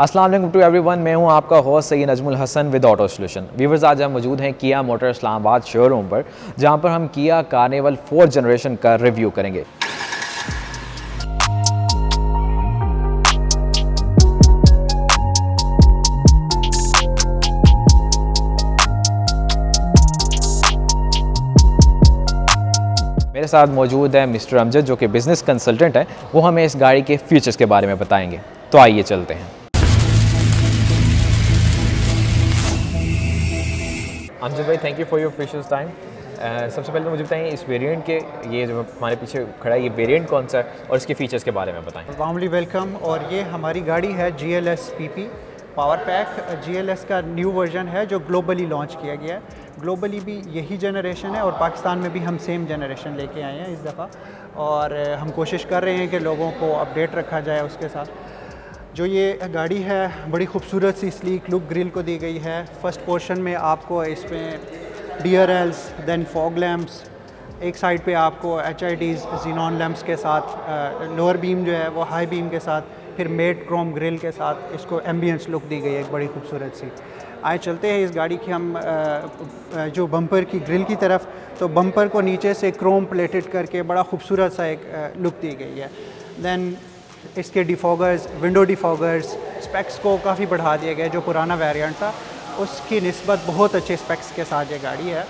अस्सलाम वालेकुम to everyone, मैं हूं आपका host Syed Najmul Hasan with auto solution. Viewers, आज हम मौजूद हैं किया मोटर इस्लामाबाद शोरूम पर, जहां पर हम किया कार्निवल 4th जनरेशन का रिव्यू करेंगे। मेरे साथ मौजूद है मिस्टर अमजद, जो कि बिज़नेस कंसल्टेंट है। वो हमें इस गाड़ी के फीचर्स के बारे में बताएंगे। तो आइए चलते हैं। अमजद भाई, thank you for your precious time. सबसे पहले तो मुझे बताएं, इस वेरिएंट के, ये जो हमारे पीछे खड़ा है, ये वेरिएंट कौन सा है और इसके फीचर्स के बारे में बताएं। Warmly welcome. और ये हमारी गाड़ी है GLS PP power pack. GLS का न्यू वर्जन है जो ग्लोबली लॉन्च किया गया है। ग्लोबली भी यही जनरेशन है और पाकिस्तान में भी हम सेम जनरेशन लेके आए हैं इस दफ़ा, और हम कोशिश कर रहे हैं कि लोगों को अपडेट रखा जाए उसके साथ। जो ये गाड़ी है बड़ी खूबसूरत सी स्लीक लुक ग्रिल को दी गई है। फर्स्ट पोर्शन में आपको इसमें DRLs, देन फॉग लैम्प्स, एक साइड पे आपको HIDs जीनॉन लैम्प्स के साथ, लोअर बीम जो है वो हाई बीम के साथ, फिर मेट क्रोम ग्रिल के साथ इसको एम्बियंस लुक दी गई है एक बड़ी खूबसूरत सी। आए चलते हैं इस गाड़ी की हम जो बम्पर की ग्रिल की तरफ। तो बम्पर को नीचे से क्रोम प्लेटेड करके बड़ा खूबसूरत सा एक लुक दी गई है। दैन इसके डिफॉगर्स, विंडो डिफॉगर्स, स्पेक्स को काफ़ी बढ़ा दिया गया। जो पुराना वेरिएंट था उसकी निस्बत बहुत अच्छे स्पेक्स के साथ ये गाड़ी है।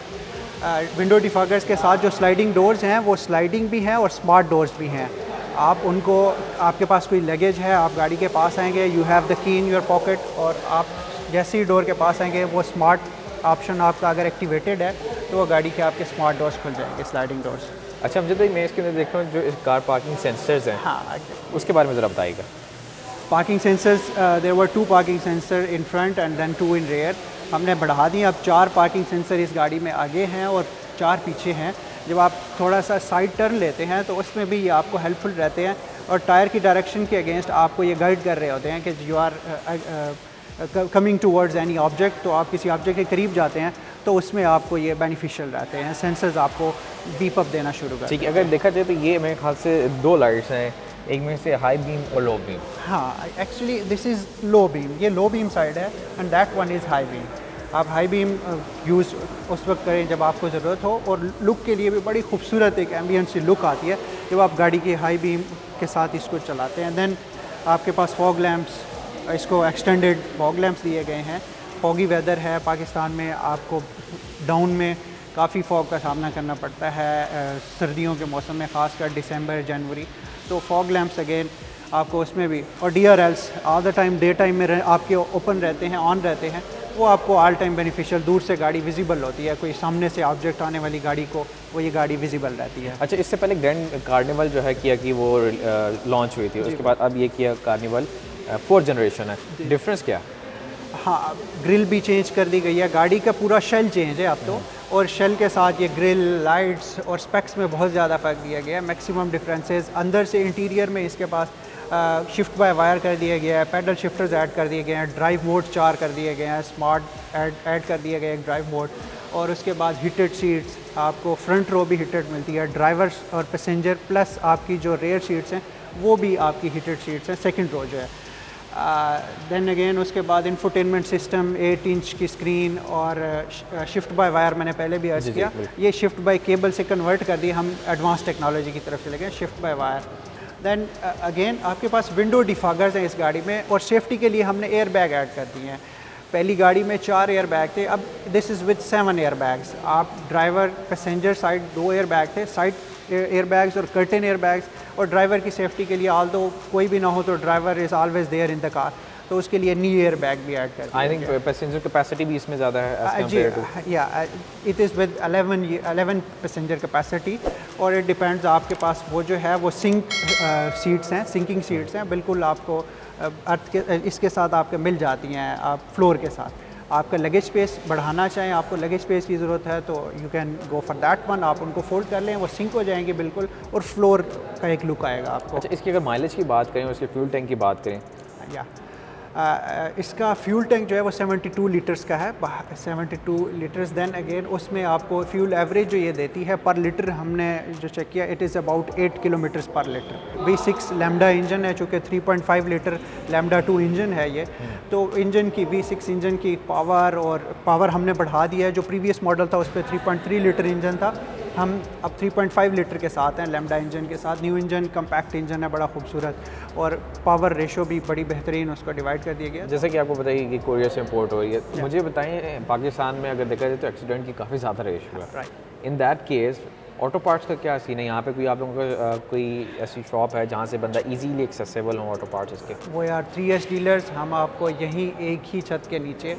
विंडो डिफॉगर्स के साथ जो स्लाइडिंग डोर्स हैं वो स्लाइडिंग भी हैं और स्मार्ट डोर्स भी हैं। आप उनको, आपके पास कोई लगेज है, आप गाड़ी के पास आएंगे, you have the key in your pocket, और आप जैसे ही डोर के पास आएंगे वो स्मार्ट ऑप्शन आपका अगर एक्टिवेटेड है तो वो गाड़ी के आपके स्मार्ट डोर्स खुल जाएंगे, स्लाइडिंग डोर्स। अच्छा मुझे तो मैं इसके अंदर देख रहा हूँ जो कार पार्किंग सेंसर्स हैं, हाँ, उसके बारे में ज़रा बताइएगा। Parking sensors, there were 2 parking sensor in front and then 2 in rear. हमने बढ़ा दिए, अब 4 पार्किंग सेंसर इस गाड़ी में आगे हैं और 4 पीछे हैं। जब आप थोड़ा सा साइड टर्न लेते हैं तो उसमें भी ये आपको हेल्पफुल रहते हैं, और टायर की डायरेक्शन के अगेंस्ट आपको ये गाइड कर रहे होते हैं कि you are coming towards any object. तो आप किसी ऑब्जेक्ट के करीब जाते हैं तो उसमें आपको ये बेनिफिशियल रहते हैं, सेंसर्स आपको बीप अप देना शुरू कर। ठीक है, अगर देखा जाए तो ये मेरे ख्याल से 2 लाइट्स हैं, एक में से हाई बीम और लो बीम। हाँ, actually this is low beam, ये लो बीम साइड है and that one is high beam. आप हाई बीम यूज़ उस वक्त करें जब आपको ज़रूरत हो, और लुक के लिए भी बड़ी खूबसूरत एक एम्बियंट सी लुक आती है जब आप गाड़ी की हाई बीम के साथ इसको चलाते हैं। देन आपके पास फॉग लैम्प्स, इसको एक्सटेंडेड फॉग लैम्प्स दिए गए हैं। फॉगी वेदर है पाकिस्तान में, आपको डाउन में काफ़ी फॉग का सामना करना पड़ता है सर्दियों के मौसम में, ख़ासकर दिसंबर जनवरी। तो फॉग लैम्प्स अगेन आपको उसमें भी, और DRLs all the time day time में आपके ओपन रहते हैं, ऑन रहते हैं, वो आपको ऑल टाइम बेनिफिशियल। दूर से गाड़ी विजिबल होती है, कोई सामने से ऑब्जेक्ट आने वाली गाड़ी को वो ये गाड़ी विजिबल रहती है। अच्छा, इससे पहले ग्रैंड कार्निवल जो है किया कि वो लॉन्च हुई थी, उसके बाद अब ये किया कार्निवल 4th जनरेशन है, डिफरेंस क्या? हाँ, ग्रिल भी चेंज कर दी गई है, गाड़ी का पूरा शेल चेंज है अब तो, और शेल के साथ ये ग्रिल, लाइट्स और स्पेक्स में बहुत ज़्यादा फ़र्क दिया गया है। मैक्सिमम डिफरेंसेस अंदर से इंटीरियर में इसके पास शिफ्ट बाय वायर कर दिया गया है, पैडल शिफ्टर्स ऐड कर दिए गए हैं, ड्राइव मोड 4 कर दिए गए हैं, स्मार्ट ऐड कर दिया गया है ड्राइव मोड, और उसके बाद हीटेड सीट्स, आपको फ्रंट रो भी हीटेड मिलती है, ड्राइवर्स और पैसेंजर प्लस आपकी जो रेयर सीट्स हैं वो भी आपकी हीटेड सीट्स हैं, सेकंड रो जो है। देन अगेन उसके बाद इंफोटेनमेंट सिस्टम, 8 इंच की स्क्रीन, और शिफ्ट बाय वायर मैंने पहले भी अर्ज किया, ये शिफ्ट बाय केबल से कन्वर्ट कर दिए, हम एडवांस टेक्नोलॉजी की तरफ चले गए, shift by wire. Then again आपके पास विंडो डिफॉगर्स हैं इस गाड़ी में, और सेफ्टी के लिए हमने एयर बैग ऐड कर दिए हैं। पहली गाड़ी में 4 एयर बैग थे, अब this is with 7 air bags. आप driver passenger side 2 air bag थे, साइड एयर बैग्स और कर्टेन एयर बैग्स, और ड्राइवर की सेफ्टी के लिए ऑल्दो कोई भी ना हो तो driver is always there in the car, तो उसके लिए नी एयर बैग भी ऐड कर दिया। आई थिंक पैसेंजर कैपेसिटी भी इसमें ज़्यादा है जी, या it is with 11 passenger capacity, और इट डिपेंड्स आपके पास वो जो है वो सिंक सीट्स हैं, सिंकिंग सीट्स हैं, बिल्कुल आपको अर्थ के इसके साथ आपके मिल जाती हैं, आप फ्लोर के साथ। आपका लगेज स्पेस बढ़ाना चाहें, आपको लगेज स्पेस की ज़रूरत है तो you can go for that one, आप उनको फोल्ड कर लें, वो सिंक हो जाएंगे बिल्कुल, और फ्लोर का एक लुक आएगा आपको। अच्छा, इसकी अगर माइलेज की बात करें और इसके फ्यूल टैंक की बात करें, या इसका फ्यूल टैंक जो है वो 72 लीटर्स का है, 72 लीटर्स। देन अगेन उसमें आपको फ्यूल एवरेज जो ये देती है पर लीटर, हमने जो चेक किया, इट इज़ अबाउट 8 किलोमीटर्स पर लीटर। V6 लैम्डा इंजन है, चूँकि 3.5 लीटर लैम्डा 2 इंजन है ये, तो इंजन की V6 इंजन की पावर हमने बढ़ा दिया है। जो प्रीवियस मॉडल था उस पर 3.3 लीटर इंजन था, हम अब 3.5 लीटर के साथ हैं लैम्डा इंजन के साथ। न्यू इंजन कम्पैक्ट इंजन है, बड़ा खूबसूरत, और पावर रेशो भी बड़ी बेहतरीन उसको डिवाइड कर दिया गया। जैसे कि आपको बताइए कि कोरिया से इम्पोर्ट हो रही है, मुझे बताएं पाकिस्तान में अगर देखा जाए तो एक्सीडेंट की काफ़ी ज़्यादा रेशो है। In that case auto parts का क्या सीन है यहाँ पे? कोई आप लोगों का कोई ऐसी शॉप है जहाँ से बंदा इजीली एक्सेसिबल हो ऑटो पार्ट्स इसके? वो यार 3S डीलर्स हम आपको यहीं एक ही छत के नीचे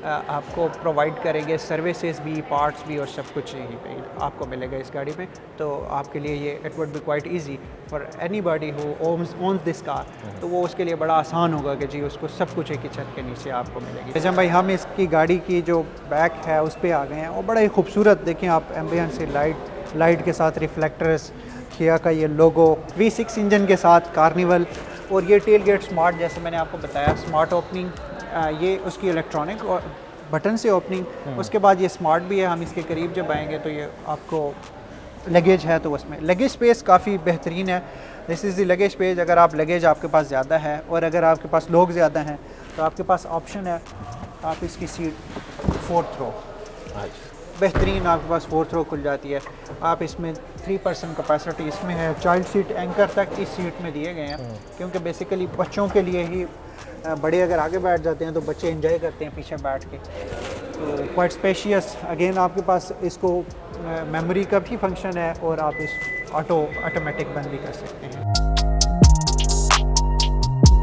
आपको प्रोवाइड करेंगे, सर्विसेज भी, पार्ट्स भी, और सब कुछ यहीं पे आपको मिलेगा इस गाड़ी में। तो आपके लिए ये it would be quite easy for anybody who owns this car, तो वो उसके लिए बड़ा आसान होगा कि जी उसको सब कुछ एक ही छत के नीचे आपको मिलेगी। जब भाई हम इसकी गाड़ी की जो बैक है उस पर आ गए हैं, और बड़ा ही खूबसूरत, देखें आप, एम्बियंस से लाइट के साथ रिफ्लेक्टर्स, किया का ये लोगो, V6 इंजन के साथ कार्निवल, और ये टेल गेट स्मार्ट, जैसे मैंने आपको बताया, स्मार्ट ओपनिंग, ये उसकी इलेक्ट्रॉनिक और बटन से ओपनिंग। उसके बाद ये स्मार्ट भी है। हम इसके करीब जब आएंगे तो ये आपको लगेज है, तो उसमें लगेज स्पेस काफ़ी बेहतरीन है। This is the luggage space. अगर आप लगेज आपके पास ज़्यादा है और अगर आपके पास लोग ज़्यादा हैं तो आपके पास ऑप्शन है, आप इसकी सीट 4th रो, बेहतरीन आपके पास 4th रो खुल जाती है। आप इसमें 3 पर्सन कैपेसिटी इसमें है। चाइल्ड सीट एंकर तक इस सीट में दिए गए हैं, क्योंकि बेसिकली बच्चों के लिए ही, बड़े अगर आगे बैठ जाते हैं तो बच्चे एंजॉय करते हैं पीछे बैठ के। तो क्वाइट स्पेशियस। अगेन आपके पास इसको मेमोरी का भी फंक्शन है, और आप इस ऑटोमेटिक बंद भी कर सकते हैं।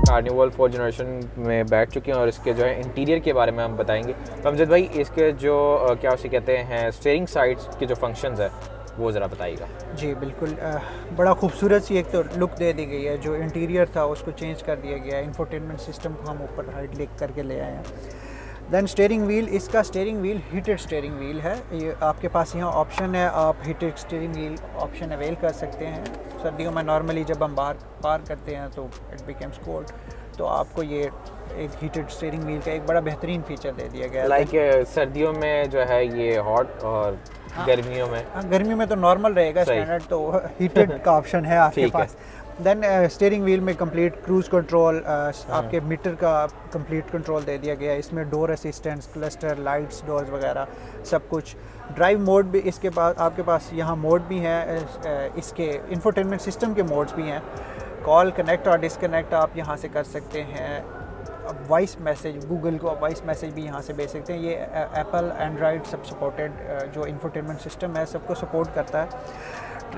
कार्निवल 4 जनरेशन में बैठ चुके हैं और इसके जो है इंटीरियर के बारे में हम बताएंगे। तो अमजद भाई, इसके जो क्या उसे कहते हैं स्टीयरिंग साइड्स के जो फंक्शंस है वो ज़रा बताइएगा। जी बिल्कुल, बड़ा खूबसूरत सी एक तो लुक दे दी गई है। जो इंटीरियर था उसको चेंज कर दिया गया है। इंफोटेनमेंट सिस्टम को हम ऊपर हाइड लिक करके ले आए हैं। देन स्टीयरिंग व्हील, इसका steering wheel heated steering wheel है। ये आपके पास यहाँ ऑप्शन है, आप heated steering wheel option avail कर सकते हैं। सर्दियों में नॉर्मली जब हम बाहर पार करते हैं तो इट बिकम्स कोल्ड, तो आपको ये एक हीटेड स्टीयरिंग व्हील का एक बड़ा बेहतरीन फीचर दे दिया गया है। लाइक सर्दियों में जो है ये हॉट, और गर्मियों में, गर्मी में तो नॉर्मल रहेगा स्टैंडर्ड, तो हीटेड का ऑप्शन है आपके पास। देन स्टीयरिंग व्हील में कंप्लीट क्रूज़ कंट्रोल, आपके मीटर का कंप्लीट कंट्रोल दे दिया गया है। इसमें door assistance, cluster lights, doors वगैरह सब कुछ। ड्राइव मोड भी इसके पास, आपके पास यहाँ मोड भी है, इसके इंफोटेनमेंट सिस्टम के मोड्स भी हैं। कॉल, कनेक्ट और डिसकनेक्ट आप यहाँ से कर सकते हैं। वॉइस मैसेज, गूगल को वॉइस मैसेज भी यहाँ से भेज सकते हैं। ये एप्पल, एंड्रॉयड सब सपोर्टेड, जो इंफोटेनमेंट सिस्टम है सबको सपोर्ट करता है।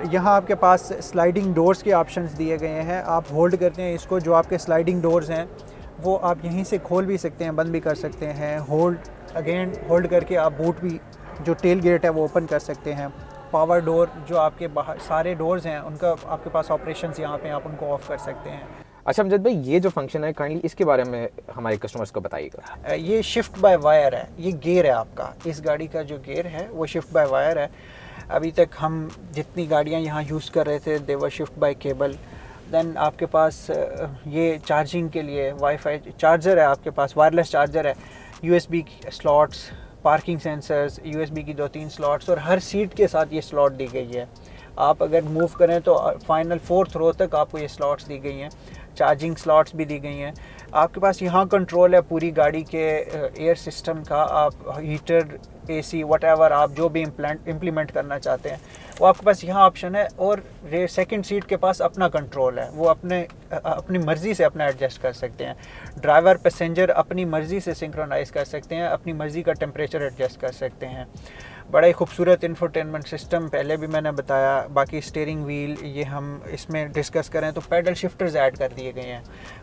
यहाँ आपके पास स्लाइडिंग डोर्स के ऑप्शंस दिए गए हैं। आप होल्ड करते हैं इसको, जो आपके स्लाइडिंग डोर्स हैं वो आप यहीं से खोल भी सकते हैं, बंद भी कर सकते हैं। होल्ड करके आप बूट भी, जो टेल गेट है वो ओपन कर सकते हैं। पावर डोर, जो आपके बाहर सारे डोर्स हैं उनका आपके पास ऑपरेशंस यहाँ पे आप उनको ऑफ कर सकते हैं। अच्छा अमजद भाई, ये जो फंक्शन है काइंडली इसके बारे में हमारे कस्टमर्स को बताइएगा। ये शिफ्ट बाय वायर है। ये गियर है आपका, इस गाड़ी का जो गियर है वो शिफ्ट बाय वायर है। अभी तक हम जितनी गाड़ियाँ यहाँ यूज़ कर रहे थे दे वर शिफ्ट बाय केबल। देन आपके पास ये चार्जिंग के लिए वाईफाई चार्जर है, आपके पास वायरलेस चार्जर है, USB slots, parking sensors, USB की 2-3 स्लॉट्स, और हर सीट के साथ ये स्लॉट दी गई है। आप अगर मूव करें तो फाइनल 4th रो तक आपको ये स्लॉट्स दी गई हैं। चार्जिंग स्लॉट्स भी दी गई हैं। आपके पास यहाँ कंट्रोल है पूरी गाड़ी के एयर सिस्टम का। आप हीटर, AC, व्हाटएवर आप जो भी इम्प्लीमेंट करना चाहते हैं वो आपके पास यहाँ ऑप्शन है। और सेकंड सीट के पास अपना कंट्रोल है, वो अपनी मर्ज़ी से अपना एडजस्ट कर सकते हैं। ड्राइवर, पैसेंजर अपनी मर्ज़ी से सिंक्रोनाइज़ कर सकते हैं, अपनी मर्ज़ी का टेम्परेचर एडजस्ट कर सकते हैं। बड़ा ही खूबसूरत इंफोटेनमेंट सिस्टम, पहले भी मैंने बताया। बाकी स्टीयरिंग व्हील, ये हम इसमें डिस्कस करें तो पैडल शिफ्टर्स ऐड कर दिए गए हैं।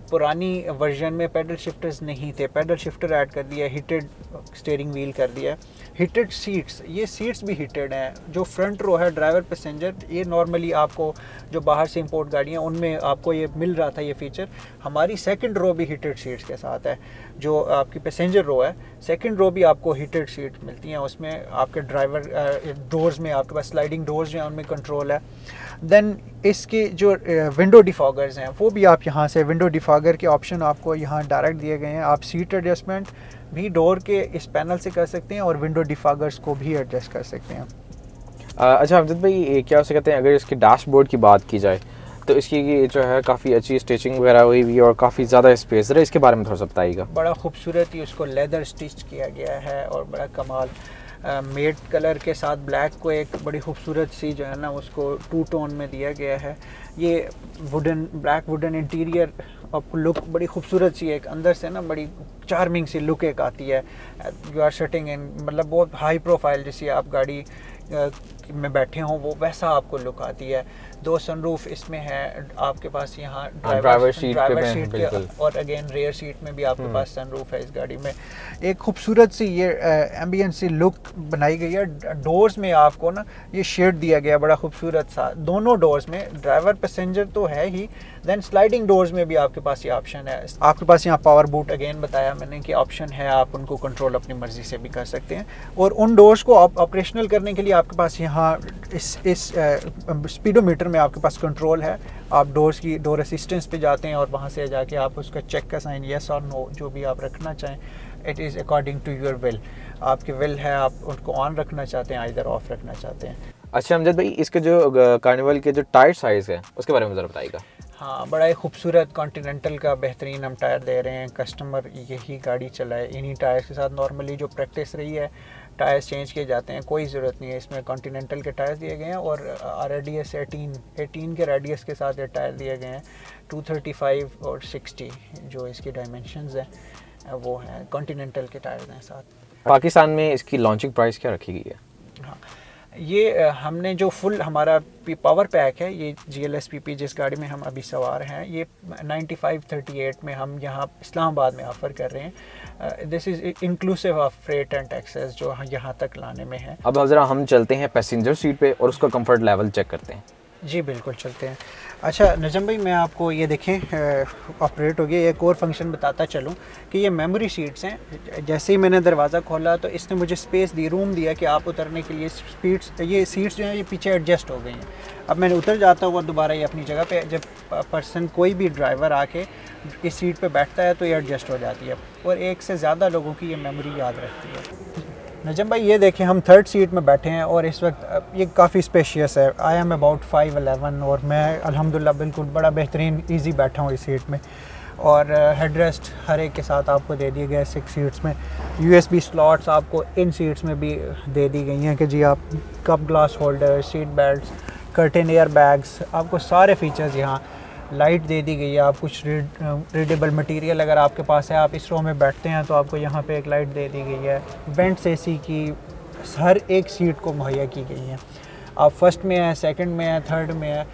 पुरानी वर्जन में पैडल शिफ्टर्स नहीं थे, पैडल शिफ्टर ऐड कर दिया, हीटेड स्टीयरिंग व्हील कर दिया। हीटेड सीट्स, ये सीट्स भी हीटेड हैं। जो फ्रंट रो है ड्राइवर पैसेंजर, ये नॉर्मली आपको जो बाहर से इंपोर्ट गाड़ियाँ उनमें आपको ये मिल रहा था ये फीचर। हमारी सेकंड रो भी हीटेड सीट्स के साथ है। जो आपकी पैसेंजर रो है, सेकंड रो भी आपको हीटेड सीट मिलती हैं। उसमें आपके ड्राइवर डोर्स में आपके पास स्लाइडिंग डोर्स जो हैं उनमें कंट्रोल है। देन इसके जो विंडो डिफॉगर्स हैं वो भी आप यहाँ से विंडो डिफॉगर डिफागर के ऑप्शन आपको यहाँ डायरेक्ट दिए गए हैं। आप सीट एडजस्टमेंट भी डोर के इस पैनल से कर सकते हैं और विंडो डिफागर्स को भी एडजस्ट कर सकते हैं। अच्छा अमजद भाई, ये क्या उसे कहते हैं, अगर इसके डैशबोर्ड की बात की जाए तो इसकी जो है काफ़ी अच्छी स्टिचिंग वगैरह हुई हुई और काफ़ी ज़्यादा स्पेस है, इसके बारे में थोड़ा सा बताइएगा। बड़ा खूबसूरत ही उसको लेदर स्टिच किया गया है और बड़ा कमाल मेट कलर के साथ ब्लैक को एक बड़ी खूबसूरत सी जो है ना उसको टू टोन में दिया गया है। ये ब्लैक वुडन इंटीरियर आपको लुक बड़ी खूबसूरत सी एक अंदर से ना बड़ी चार्मिंग सी लुक एक आती है। यू आर सिटिंग इन, मतलब बहुत हाई प्रोफाइल जैसी आप गाड़ी में बैठे हों वो वैसा आपको लुक आती है। 2 सनरूफ इसमें है आपके पास यहाँ ड्राइवर सीट के, और अगेन रेयर सीट में भी आपके पास सनरूफ है इस गाड़ी में। एक खूबसूरत सी ये एम्बियंस सी लुक बनाई गई है। डोर्स में आपको ना ये शेड दिया गया बड़ा खूबसूरत सा, दोनों डोर्स में ड्राइवर पैसेंजर तो है ही, देन स्लाइडिंग डोर्स में भी आपके पास ये ऑप्शन है। आपके पास यहाँ पावर बूट अगेन बताया मैंने कि ऑप्शन है, आप उनको कंट्रोल अपनी मर्जी से भी कर सकते हैं। और उन डोर्स को ऑपरेशनल करने के लिए आपके पास यहाँ इस स्पीडोमीटर में आपके पास कंट्रोल है। आप डोर असिस्टेंस पे जाते हैं और वहाँ से जाके आप उसका चेक का साइन येस और नो जो भी आप रखना चाहें, it is according to your will. आपकी विल है, आप उनको ऑन रखना चाहते हैं इधर ऑफ रखना चाहते हैं। अच्छा अमजद भाई, इसके जो कार्निवल के जो टायर साइज़ है उसके बारे में ज़रा बताइएगा। हाँ, बड़ा ही खूबसूरत कॉन्टिनेंटल का बेहतरीन हम टायर दे रहे हैं। कस्टमर यही गाड़ी चलाए इन्हीं टायर्स के साथ। नॉर्मली जो प्रैक्टिस रही है टायर्स चेंज किए जाते हैं, कोई ज़रूरत नहीं है। इसमें कॉन्टिनेंटल के टायर्स दिए गए हैं और रेडियस 18 के रेडियस के साथ ये टायर दिए गए हैं। 235 और 60 जो इसकी डायमेंशंस हैं वो हैं, कॉन्टिनेंटल के टायर्स हैं साथ। पाकिस्तान में इसकी लॉन्चिंग प्राइस क्या रखी गई है? हाँ, ये हमने जो फुल हमारा पावर पैक है, ये GLS PP जिस गाड़ी में हम अभी सवार हैं, ये 9538 में हम यहाँ इस्लामाबाद में ऑफ़र कर रहे हैं। This is inclusive of freight and taxes जो यहाँ तक लाने में है। अब ज़रा हम चलते हैं पैसेंजर सीट पे और उसका कंफर्ट लेवल चेक करते हैं। जी बिल्कुल, चलते हैं। अच्छा नजम भाई, मैं आपको ये देखें ऑपरेट हो गया। एक और फंक्शन बताता चलूँ कि ये मेमोरी सीट्स हैं। जैसे ही मैंने दरवाज़ा खोला तो इसने मुझे स्पेस दी, रूम दिया कि आप उतरने के लिए ये सीट्स जो हैं ये पीछे एडजस्ट हो गई हैं। अब मैंने उतर जाता हुआ दोबारा ये अपनी जगह पे, जब पर्सन कोई भी ड्राइवर आके इस सीट पे बैठता है तो ये एडजस्ट हो जाती है और एक से ज़्यादा लोगों की ये मेमोरी याद रहती है। नजम भाई ये देखें, हम 3rd सीट में बैठे हैं और इस वक्त ये काफ़ी स्पेशियस है। आई एम अबाउट 5'11" और मैं अल्हम्दुलिल्लाह बिल्कुल बड़ा बेहतरीन इजी बैठा हूँ इस सीट में। और हेड रेस्ट हर एक के साथ आपको दे दिए गए 6 सीट्स में। USB स्लॉट्स आपको इन सीट्स में भी दे दी गई हैं कि जी आप cup glass holder, seat belts, curtain air bags, आपको सारे फीचर्स यहाँ। लाइट दे दी गई है, आप कुछ रीडेबल मटेरियल अगर आपके पास है, आप इस रो में बैठते हैं तो आपको यहाँ पे एक लाइट दे दी गई है। वेंट्स AC की हर एक सीट को मुहैया की गई हैं। आप फर्स्ट में हैं, सेकंड में हैं, थर्ड में हैं,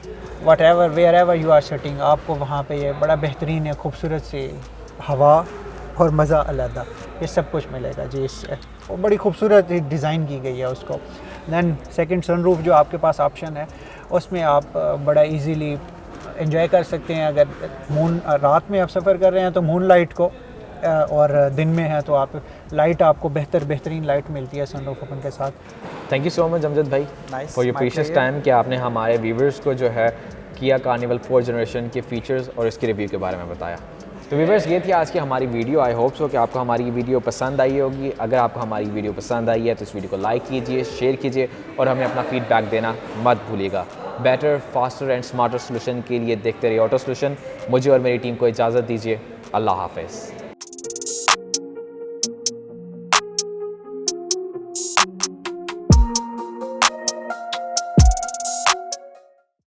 whatever wherever you are sitting, आपको वहाँ पे ये बड़ा बेहतरीन है, खूबसूरत सी हवा और मज़ा अलग, ये सब कुछ मिलेगा जी इससे। और बड़ी खूबसूरत डिज़ाइन की गई है उसको। दैन सेकंड सनरूफ जो आपके पास ऑप्शन है उसमें आप बड़ा इजीली एंजॉय कर सकते हैं। अगर रात में आप सफ़र कर रहे हैं तो मून लाइट को, और दिन में है तो आप लाइट आपको बेहतरीन लाइट मिलती है सनरूफ ओपन के साथ। Thank you so much Amjad भाई फॉर योर प्रीशियस टाइम कि आपने हमारे व्यूवर्स को जो है किया कार्निवल 4th जनरेशन के फीचर्स और इसके रिव्यू के बारे में बताया। तो व्यूवर्स, ये थी आज की हमारी वीडियो। आई होप सो कि आपको हमारी वीडियो पसंद आई होगी। अगर आपको हमारी वीडियो पसंद आई है तो इस वीडियो को लाइक कीजिए, शेयर कीजिए और हमें अपना फीडबैक देना मत भूलिएगा। Better, faster and smarter solution के लिए देखते रहिए ऑटो सोल्यूशन। मुझे और मेरी टीम को इजाज़त दीजिए। अल्लाह हाफ़िज़।